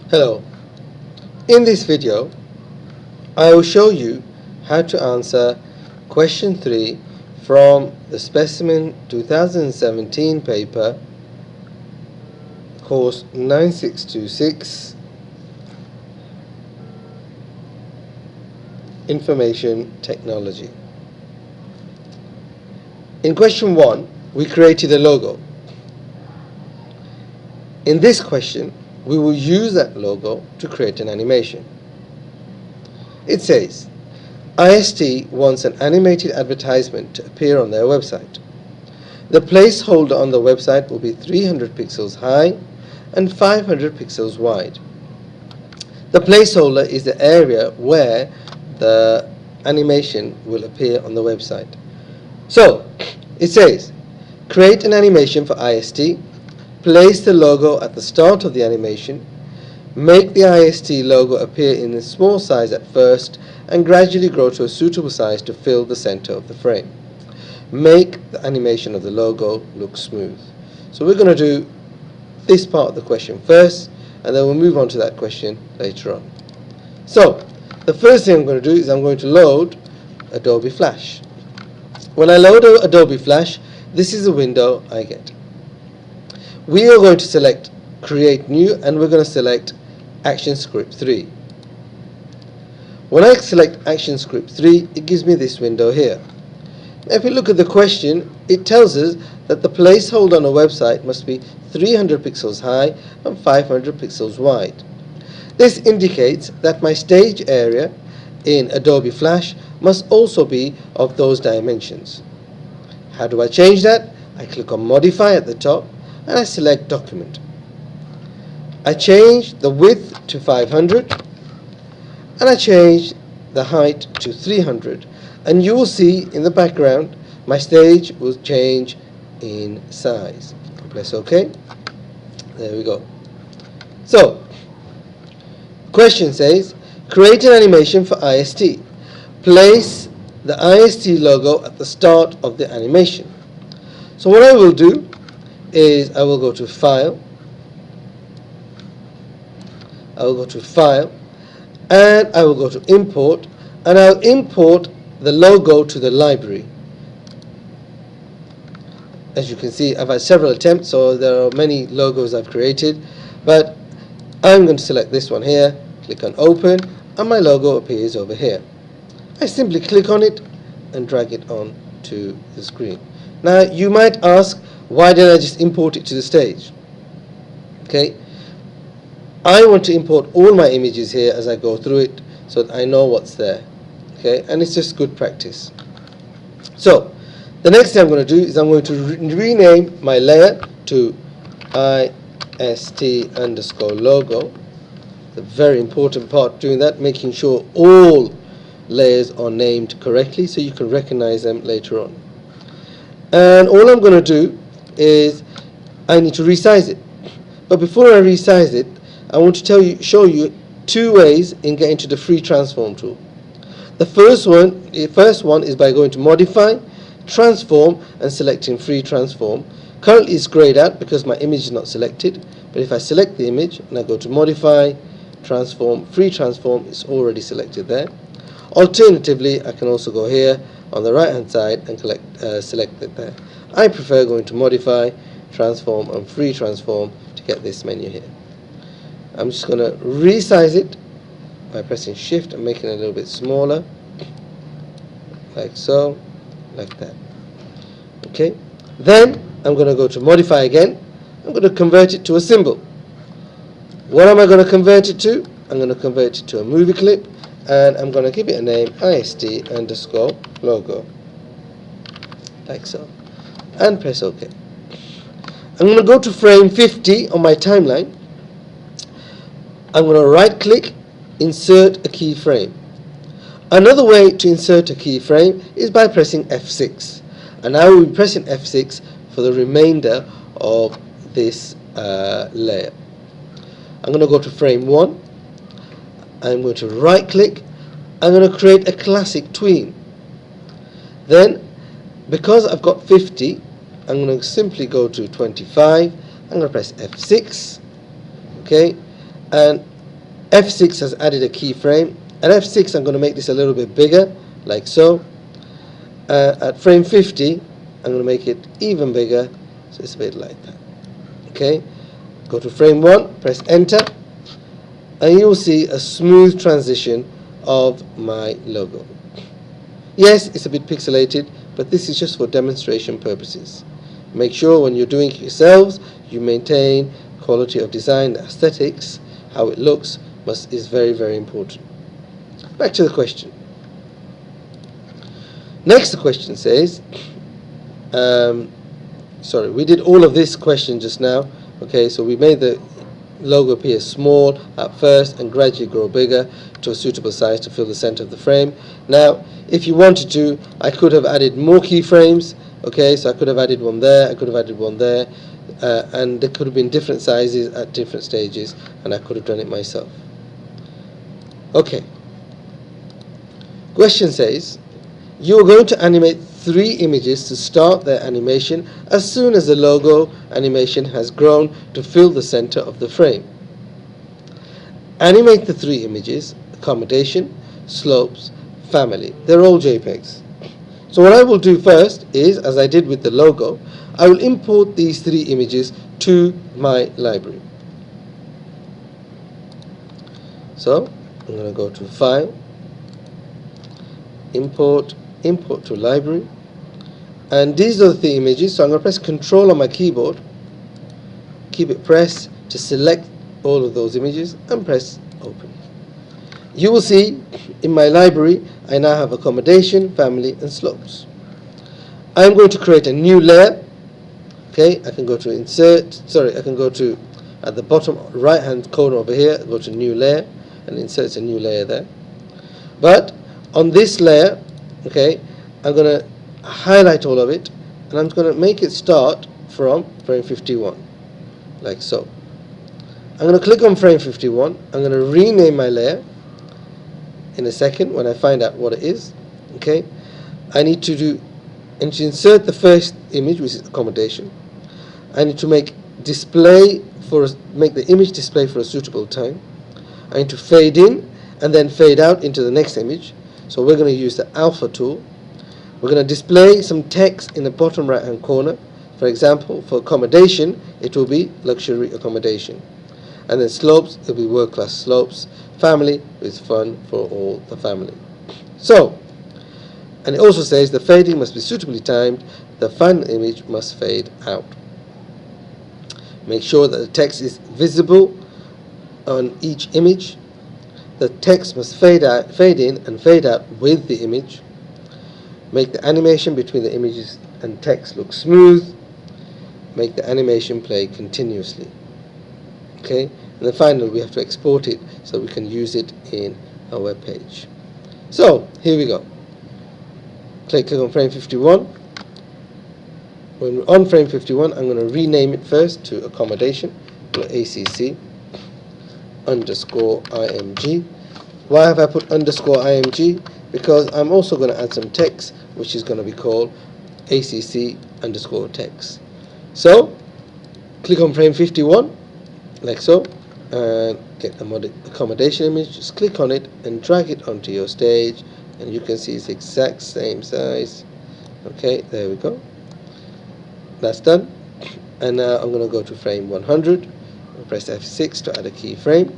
Hello. In this video, I will show you how to answer question 3 from the Specimen 2017 paper, course 9626, Information Technology. In question 1, we created a logo. In this question, we will use that logo to create an animation. It says, IST wants an animated advertisement to appear on their website. The placeholder on the website will be 300 pixels high and 500 pixels wide. The placeholder is the area where the animation will appear on the website. So, it says, create an animation for IST. Place the logo at the start of the animation. Make the IST logo appear in a small size at first and gradually grow to a suitable size to fill the center of the frame. Make the animation of the logo look smooth. So we're going to do this part of the question first, and then we'll move on to that question later on. So the first thing I'm going to do is I'm going to load Adobe Flash. When I load Adobe Flash, this is the window I get. We are going to select Create New, and we're going to select Action Script 3. When I select Action Script 3, it gives me this window here. Now, if we look at the question, it tells us that the placeholder on a website must be 300 pixels high and 500 pixels wide. This indicates that my stage area in Adobe Flash must also be of those dimensions. How do I change that? I click on Modify at the top and I select Document. I change the width to 500 and I change the height to 300, and you will see in the background my stage will change in size. Press OK. There we go. So, question says, create an animation for IST. Place the IST logo at the start of the animation. So what I will do is I will go to File, and I will go to Import, and I'll import the logo to the library. As you can see, I've had several attempts, so there are many logos I've created, but I'm going to select this one here, click on Open, and my logo appears over here. I simply click on it and drag it on to the screen. Now you might ask, why didn't I just import it to the stage? Okay, I want to import all my images here as I go through it so that I know what's there. Okay, and it's just good practice. So the next thing I'm going to do is I'm going to rename my layer to IST_logo. The very important part doing that, making sure all layers are named correctly so you can recognize them later on. And all I'm going to do is I need to resize it. But before I resize it, I want to show you two ways in getting to the free transform tool. The first one is by going to Modify, Transform, and selecting Free Transform. Currently it's grayed out because my image is not selected, but if I select the image and I go to Modify, Transform, Free Transform, it's already selected there. Alternatively, I can also go here on the right hand side and select it there. I prefer going to Modify, Transform, and Free Transform to get this menu here. I'm just going to resize it by pressing Shift and making it a little bit smaller, like so, like that. Okay, then I'm going to go to Modify again. I'm going to convert it to a symbol. What am I going to convert it to? I'm going to convert it to a movie clip, and I'm going to give it a name, IST_logo, like so, and press OK. I'm going to go to frame 50 on my timeline. I'm going to right click, insert a keyframe. Another way to insert a keyframe is by pressing F6, and I will be pressing F6 for the remainder of this layer. I'm going to go to frame 1. I'm going to right click. I'm going to create a classic tween. Then, because I've got 50, I'm going to simply go to 25. I'm going to press F6. Okay, and F6 has added a keyframe. At F6 I'm going to make this a little bit bigger, like so. At frame 50 I'm going to make it even bigger, so it's a bit like that. Okay, go to frame 1, press enter, and you will see a smooth transition of my logo. Yes, it's a bit pixelated, but this is just for demonstration purposes. Make sure when you're doing it yourselves, you maintain quality of design, aesthetics, how it looks is very, very important. Back to the question. Next, the question says, sorry, we did all of this question just now. Okay, so we made the logo appear small at first and gradually grow bigger to a suitable size to fill the center of the frame. Now, if you wanted to, I could have added more keyframes. Okay, so I could have added one there, I could have added one there, and there could have been different sizes at different stages, and I could have done it myself. Okay. Question says, you are going to animate 3 images to start their animation as soon as the logo animation has grown to fill the center of the frame. Animate the 3 images: accommodation, slopes, family. They're all JPEGs. So what I will do first is, as I did with the logo, I will import these 3 images to my library. So I'm going to go to File, Import to Library, and these are the 3 images. So I'm going to press Control on my keyboard, keep it pressed to select all of those images, and press Open. You will see in my library I now have accommodation, family, and slopes. I'm going to create a new layer. Okay, I can go to Insert, I can go to, at the bottom right hand corner over here, go to New Layer, and insert a new layer there. But on this layer, okay, I'm going to highlight all of it, and I'm going to make it start from frame 51, like so. I'm going to click on frame 51. I'm going to rename my layer in a second when I find out what it is. Okay, I need to insert the first image, which is accommodation. I need to make the image display for a suitable time. I need to fade in and then fade out into the next image. So we're going to use the alpha tool. We're going to display some text in the bottom right hand corner. For example, for accommodation, it will be luxury accommodation. And then slopes, it will be world class slopes. Family is fun for all the family. So, and it also says the fading must be suitably timed. The final image must fade out. Make sure that the text is visible on each image. The text must fade in and fade out with the image. Make the animation between the images and text look smooth. Make the animation play continuously. Okay, and then finally we have to export it so we can use it in our web page. So here we go. Click on frame 51. When we're on frame 51, I'm going to rename it first to accommodation, ACC underscore IMG. Why have I put underscore IMG? Because I'm also going to add some text, which is going to be called ACC underscore text. So click on frame 51, like so, and get the accommodation image. Just click on it and drag it onto your stage, and you can see it's the exact same size. Okay, there we go. That's done. And now I'm going to go to frame 100. I'll press F6 to add a keyframe.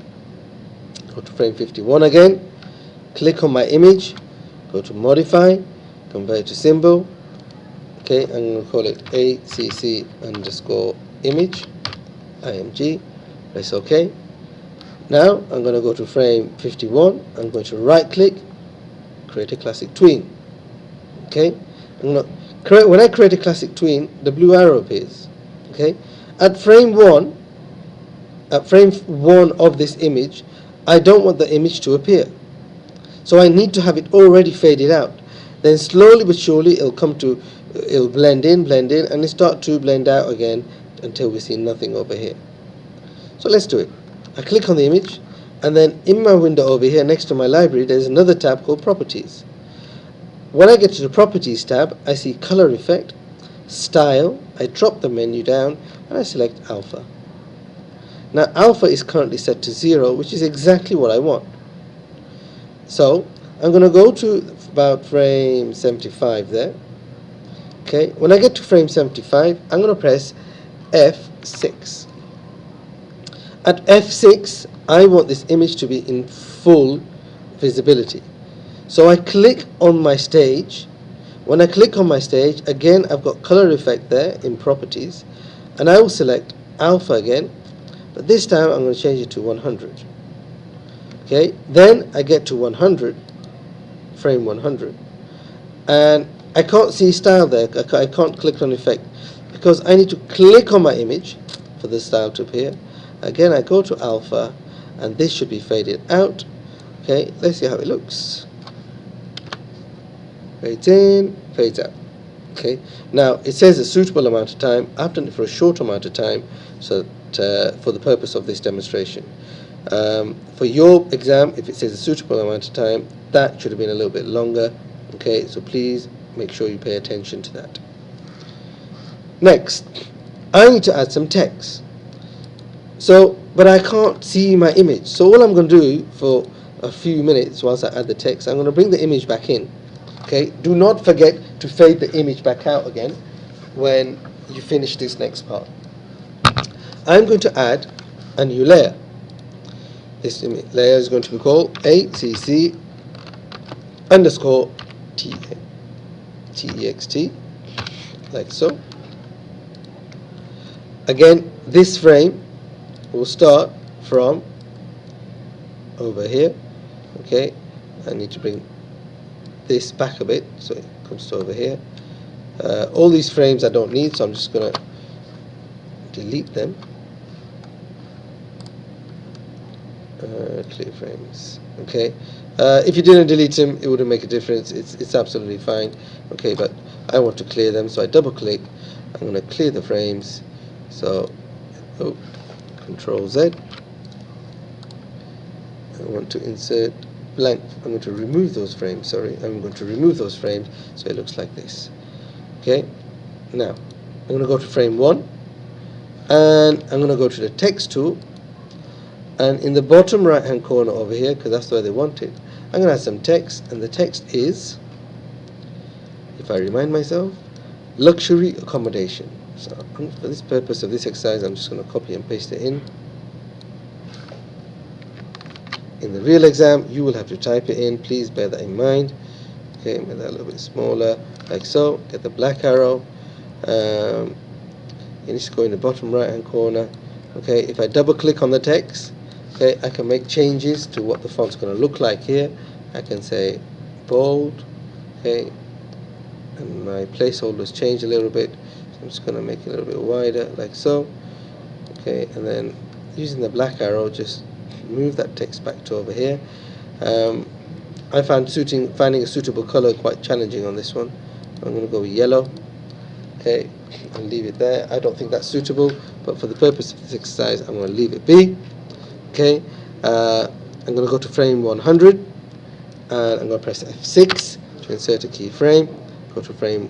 Go to frame 51 again. Click on my image. Go to Modify. Convert to symbol. Okay, I'm going to call it ACC underscore image. IMG. Press OK. Now I'm going to go to frame 51. I'm going to right click. Create a classic tween. Okay. When I create a classic tween, the blue arrow appears. Okay. At frame 1 of this image, I don't want the image to appear. So I need to have it already faded out. Then slowly but surely it'll blend in, and it'll start to blend out again until we see nothing over here. So let's do it. I click on the image, and then in my window over here next to my library there's another tab called Properties. When I get to the Properties tab, I see Color Effect, Style. I drop the menu down and I select Alpha. Now alpha is currently set to 0, which is exactly what I want. So I'm going to go to about frame 75 there. Okay, when I get to frame 75, I'm going to press F6. At F6, I want this image to be in full visibility. So I click on my stage. When I click on my stage, again I've got color effect there in properties, and I will select alpha again, but this time I'm going to change it to 100. Okay, then I get to 100, frame 100, and I can't see style there. I can't click on effect because I need to click on my image for the style to appear. Again, I go to alpha, and this should be faded out. Okay, let's see how it looks. Fades in, fades out. Okay, now it says a suitable amount of time. I've done it for a short amount of time, so that, for the purpose of this demonstration. For your exam, if it says a suitable amount of time, that should have been a little bit longer. Okay, so please make sure you pay attention to that. Next, I need to add some text. But I can't see my image. So all I'm going to do for a few minutes whilst I add the text, I'm going to bring the image back in. Okay, do not forget to fade the image back out again when you finish this next part. I'm going to add a new layer. This layer is going to be called ACC underscore TEXT, like so. Again, this frame will start from over here. Okay, I need to bring this back a bit so it comes to over here. All these frames I don't need, so I'm just going to delete them. Clear frames. Okay, if you didn't delete them, it wouldn't make a difference. It's absolutely fine. Okay, but I want to clear them, so I double click. I'm going to clear the frames. So, Control Z. I want to insert blank. I'm going to remove those frames. Sorry, I'm going to remove those frames so it looks like this. Okay, now I'm going to go to frame 1, and I'm going to go to the text tool, and in the bottom right hand corner over here, because that's the way they want it, I'm going to add some text, and the text is, if I remind myself, luxury accommodation. So for this purpose of this exercise, I'm just going to copy and paste it in. In the real exam, you will have to type it in. Please bear that in mind. Okay, make that a little bit smaller, like so. Get the black arrow. It needs to go in the bottom right hand corner. Okay, if I double click on the text, okay, I can make changes to what the font's going to look like here. I can say bold. Okay, and my placeholders change a little bit. So I'm just going to make it a little bit wider, like so. Okay, and then using the black arrow, just move that text back to over here. I found finding a suitable color quite challenging on this one. I'm going to go with yellow. Okay, and leave it there. I don't think that's suitable, but for the purpose of this exercise, I'm going to leave it be. Okay, I'm going to go to frame 100, and I'm going to press F6 to insert a keyframe. Go to frame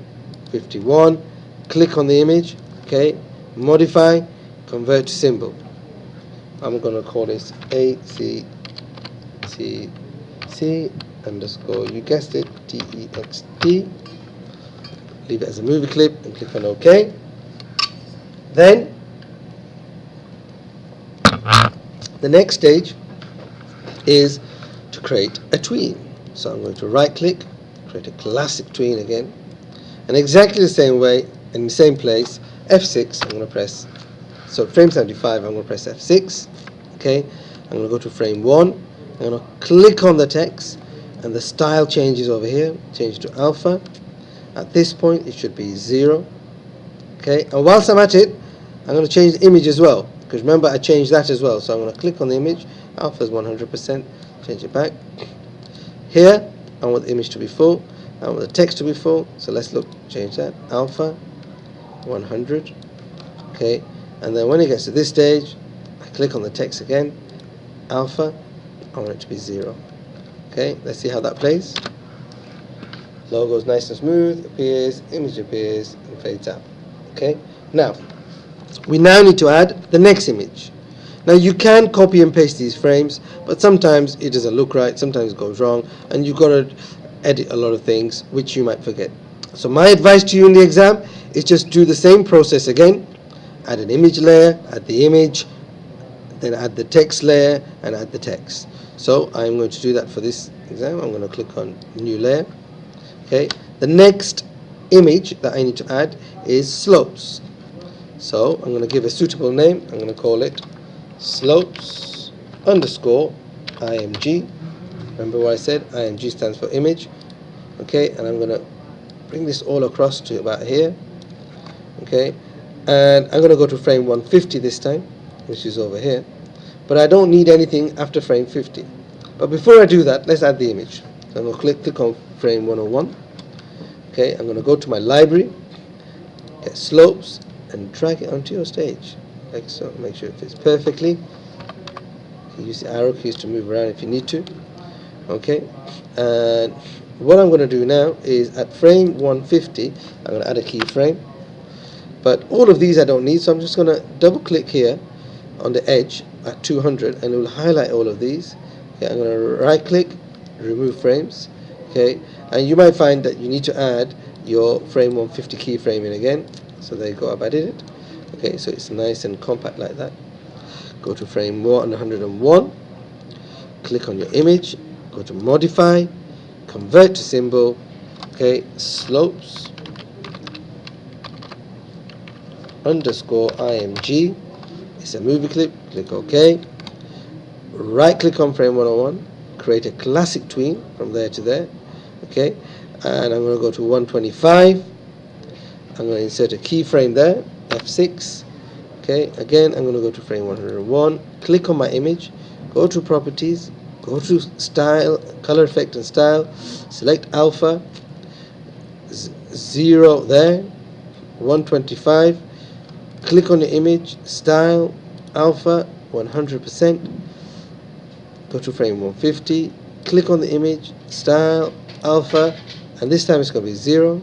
51, click on the image. Okay, modify, convert to symbol. I'm going to call this ACCC underscore, you guessed it, TEXT. Leave it as a movie clip and click on OK. Then the next stage is to create a tween. So I'm going to right click, create a classic tween again, and exactly the same way, in the same place, F6, I'm going to press, so frame 75, I'm going to press F6. Okay, I'm going to go to frame 1, I'm going to click on the text, and the style changes over here, change to alpha. At this point it should be 0. Okay, and whilst I'm at it, I'm going to change the image as well, because remember I changed that as well. So I'm going to click on the image, alpha is 100%, change it back. Here I want the image to be full, I want the text to be full, so let's change that, alpha 100. Okay, and then when it gets to this stage, I click on the text again, alpha, I want it to be 0. Okay, let's see how that plays. Logo is nice and smooth, appears, image appears, and fades out. Okay, now we need to add the next image. Now you can copy and paste these frames, but sometimes it doesn't look right, sometimes it goes wrong, and you've got to edit a lot of things which you might forget. So my advice to you in the exam is just do the same process again. Add an image layer, add the image, then add the text layer and add the text. So I'm going to do that for this exam. I'm going to click on new layer. Okay, the next image that I need to add is slopes. So I'm going to give a suitable name. I'm going to call it slopes underscore img. Remember what I said? Img stands for image. Okay, and I'm going to bring this all across to about here. Okay, and I'm going to go to frame 150 this time, which is over here, but I don't need anything after frame 50. But before I do that, let's add the image. So I'm going to click on frame 101. Okay, I'm going to go to my library, get slopes, and drag it onto your stage like so. Make sure it fits perfectly. You can use the arrow keys to move around if you need to. Okay, and what I'm going to do now is at frame 150 I'm going to add a keyframe, but all of these I don't need, so I'm just going to double click here on the edge at 200 and it will highlight all of these. Okay, I'm going to right click, remove frames. Okay, and you might find that you need to add your frame 150 keyframe in again. So there you go, I've added it. Okay, so it's nice and compact like that. Go to frame 101, click on your image, go to modify, convert to symbol. Okay, slopes underscore img. It's a movie clip. Click OK. Right click on frame 101, create a classic tween from there to there. Okay, and I'm going to go to 125. I'm going to insert a keyframe there, F6. Okay, again I'm going to go to frame 101, click on my image, go to properties, go to style, color effect and style, select alpha, 0 there, 125, click on the image, style, alpha, 100%, go to frame 150, click on the image, style, alpha, and this time it's going to be 0.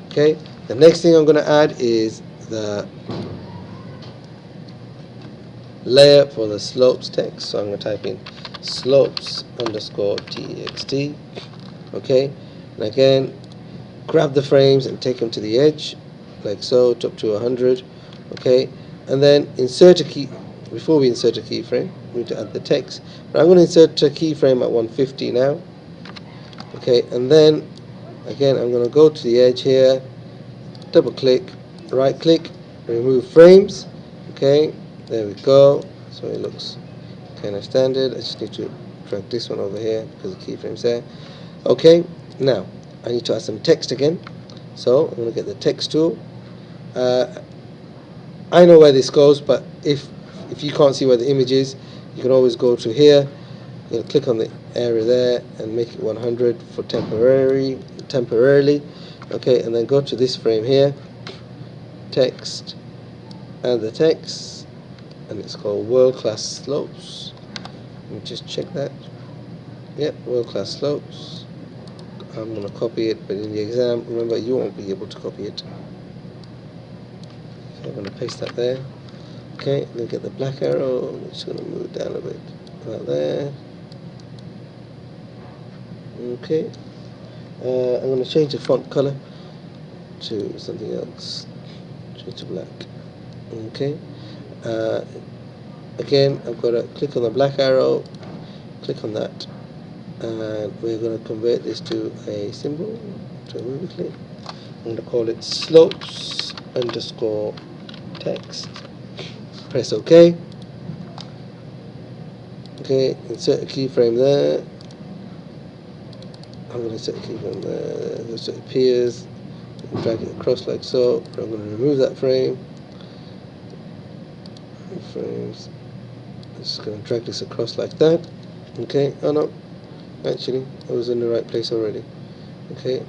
Okay, the next thing I'm going to add is the layer for the slopes text. So I'm going to type in slopes underscore text. Okay, and again grab the frames and take them to the edge like so, up to 100. Okay, and then insert a key. Before we insert a keyframe, we need to add the text, but I'm going to insert a keyframe at 150 now. Okay, and then again I'm going to go to the edge here, double click, right click, remove frames. Okay, there we go. So it looks kind of standard. I just need to drag this one over here because the keyframe's there. Okay, now I need to add some text again. So I'm going to get the text tool. I know where this goes, but if you can't see where the image is, you can always go to here. You're going to click on the area there and make it 100 for temporarily. Okay, and then go to this frame here, text, and the text, and it's called world class slopes. Let me just check that. Yep, world class slopes. I'm going to copy it, but in the exam, remember, you won't be able to copy it. So I'm going to paste that there. Okay, then get the black arrow. I'm just going to move it down a bit, about there. Okay, I'm going to change the font color to something else. Change to black. Okay. Again, I've got to click on the black arrow, click on that, and we're going to convert this to a symbol, to a movie clip. I'm going to call it slopes underscore text. Press OK. Okay, insert a keyframe there. I'm going to insert a keyframe there so it appears. Drag it across like so. I'm going to remove that frame. Frames. I'm just going to drag this across like that. Okay. Oh no, actually I was in the right place already. Okay.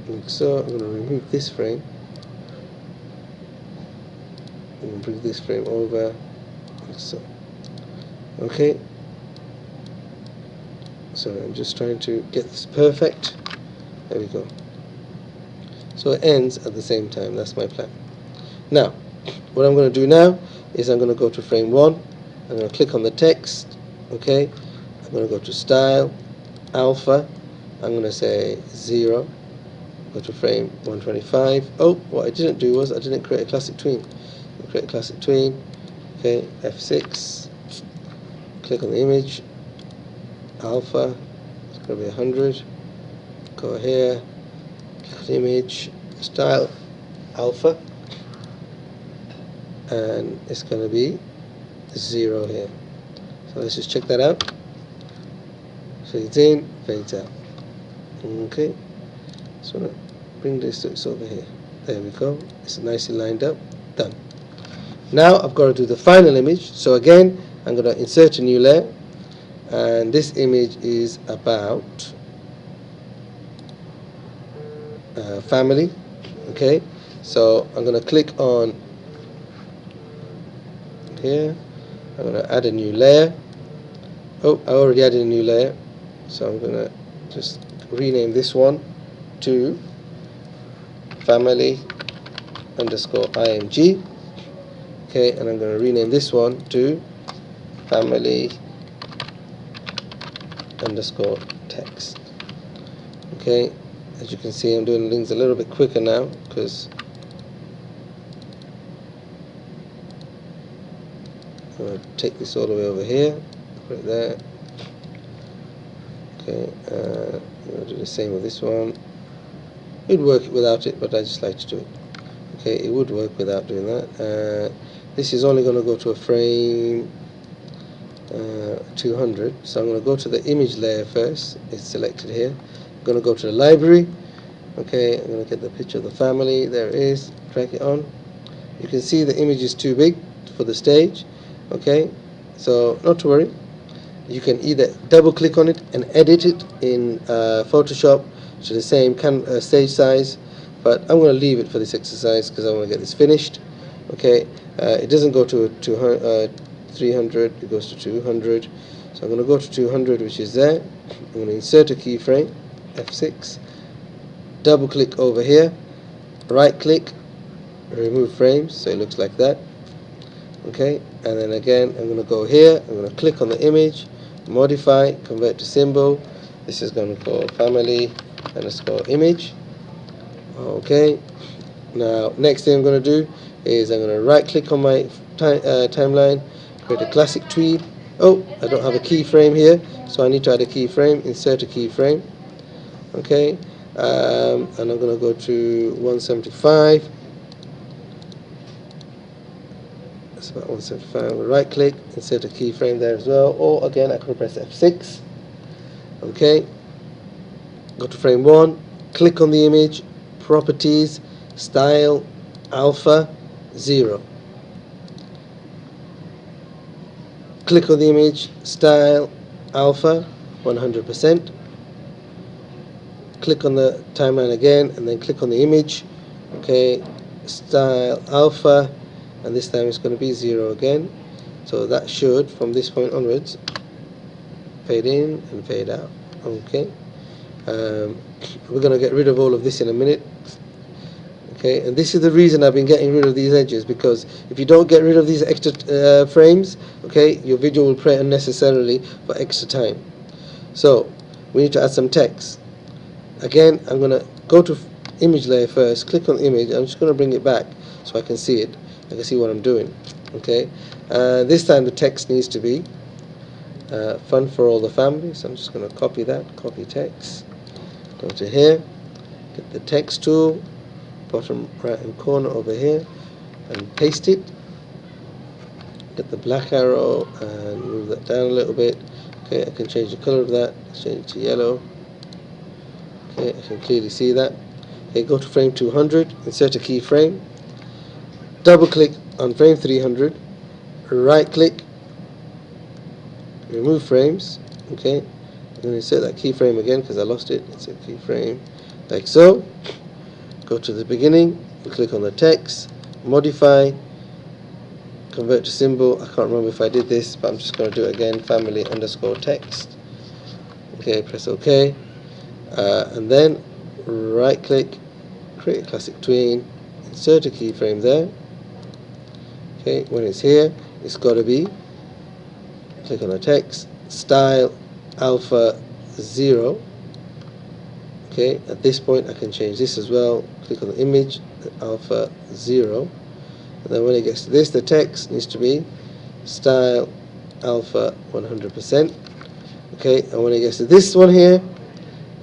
Like so. I'm going to remove this frame. And bring this frame over. Like so. Okay. So I'm just trying to get this perfect. There we go. So it ends at the same time. That's my plan. Now, what I'm going to do now, is I'm going to go to frame 1, I'm going to click on the text, okay, I'm going to go to style, alpha, I'm going to say 0, go to frame 125. Oh, what I didn't do was I didn't create a classic tween. Create a classic tween, okay, F6, click on the image, alpha, it's going to be 100, go here, click on the image, style, alpha, and it's going to be 0 here. So let's just check that out. Fades in, fades out. Okay, so I'm going to bring this over here. There we go. It's nicely lined up. Done. Now I've got to do the final image. So again, I'm going to insert a new layer, and this image is about family. Okay, so I'm going to click on here. I'm going to add a new layer. Oh, I already added a new layer, so I'm going to just rename this one to family underscore img. Okay, and I'm going to rename this one to family underscore text. Okay, as you can see, I'm doing things a little bit quicker now because I'm going to take this all the way over here, put it there. Okay, I'm going to do the same with this one. It'd work without it, but I just like to do it. Okay, it would work without doing that. This is only going to go to a frame 200, so I'm going to go to the image layer first. It's selected here. I'm going to go to the library. Okay, I'm going to get the picture of the family. There it is. Drag it on. You can see the image is too big for the stage. Okay, so not to worry. You can either double click on it and edit it in Photoshop to the same stage size, but I'm going to leave it for this exercise because I want to get this finished. Okay, it doesn't go to 300, it goes to 200. So I'm going to go to 200, which is there. I'm going to insert a keyframe, F6, double click over here, right click, remove frames, so it looks like that. Okay, and then again I'm going to go here, I'm going to click on the image, modify, convert to symbol. This is going to go family underscore image. Okay, now next thing I'm going to do is I'm going to right click on my timeline, create a classic tweed. Oh, I don't have a keyframe here, so I need to add a keyframe, insert a keyframe. Okay, and I'm going to go to 175. That's about 175. Right click, insert a keyframe there as well, or again I could press F6. Okay, go to frame 1, click on the image, properties, style, alpha, 0. Click on the image, style, alpha, 100%. Click on the timeline again, and then click on the image. Okay, style, alpha, and this time it's going to be 0 again. So that should, from this point onwards, fade in and fade out. Okay, we're going to get rid of all of this in a minute. Okay, and this is the reason I've been getting rid of these edges, because if you don't get rid of these extra frames, okay, your video will play unnecessarily for extra time. So we need to add some text. Again, I'm going to go to image layer first, click on the image. I'm just going to bring it back so I can see it. I can see what I'm doing. Okay, this time the text needs to be fun for all the family. So I'm just going to copy that, copy text, go to here, get the text tool, bottom right hand corner over here, and paste it. Get the black arrow and move that down a little bit. Okay, I can change the color of that, change it to yellow. Okay, I can clearly see that. Okay, go to frame 200, insert a keyframe, double click on frame 300, right click, remove frames. Okay, I'm going to insert that keyframe again because I lost it. Insert keyframe like so. Go to the beginning, click on the text, modify, convert to symbol. I can't remember if I did this, but I'm just going to do it again, family underscore text. Okay, press OK, and then right click, create a classic tween, insert a keyframe there. Okay, when it's here, it's got to be, click on the text, style alpha 0. Okay, at this point I can change this as well. Click on the image, alpha 0. And then when it gets to this, the text needs to be style alpha 100%. Okay, and when it gets to this one here,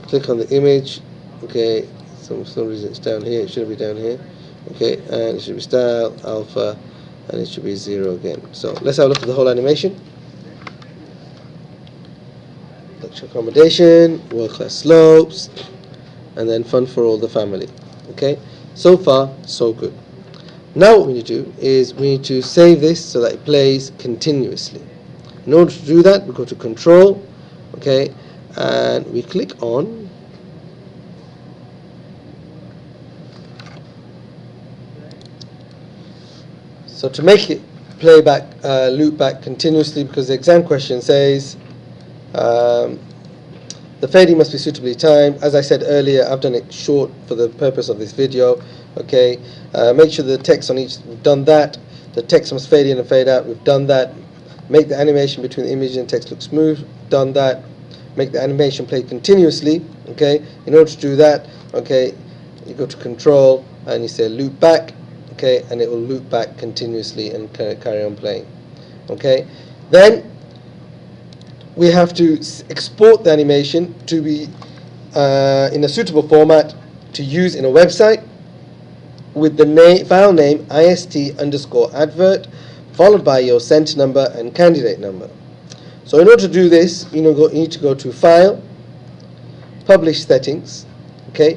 click on the image. Okay, for some reason it's down here, it should be down here. Okay, and it should be style alpha, and it should be 0 again. So let's have a look at the whole animation. Lecture accommodation, world-class slopes, and then fun for all the family. Okay, so far so good. Now what we need to do is we need to save this so that it plays continuously. In order to do that, we go to Control, okay, and we click on so to make it play back, loop back continuously, because the exam question says the fading must be suitably timed. As I said earlier, I've done it short for the purpose of this video. Okay, make sure the text on each, we've done that. The text must fade in and fade out, we've done that. Make the animation between the image and text look smooth, done that. Make the animation play continuously. Okay, in order to do that, okay, you go to Control and you say loop back. Okay, and it will loop back continuously and carry on playing. Okay, then we have to export the animation to be in a suitable format to use in a website with the file name ist_advert followed by your sent number and candidate number. So in order to do this, you need to go to File, Publish Settings. Okay,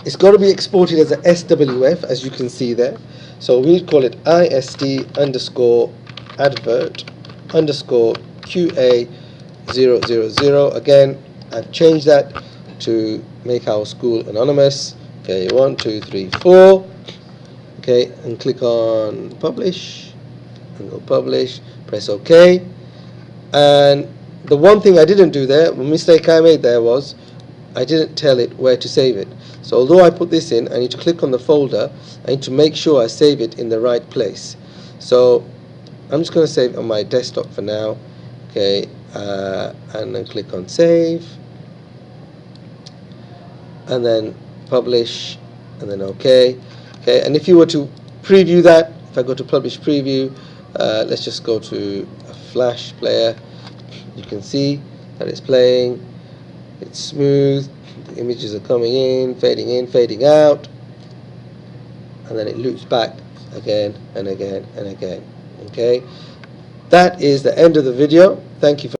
it's got to be exported as a SWF, as you can see there. So we call it ist_advert_QA000. Again, I've changed that to make our school anonymous. Okay, 1, 2, 3, 4. Okay, and click on Publish, and go Publish. Press OK. And the one thing I didn't do there, the mistake I made there was I didn't tell it where to save it. So although I put this in, I need to click on the folder. I need to make sure I save it in the right place. So I'm just going to save it on my desktop for now. Okay, and then click on Save, and then Publish, and then OK. Okay, and if you were to preview that, if I go to Publish Preview, let's just go to a Flash player. You can see that it's playing. It's smooth. The images are coming in, fading out, and then it loops back again and again and again. Okay, that is the end of the video. Thank you for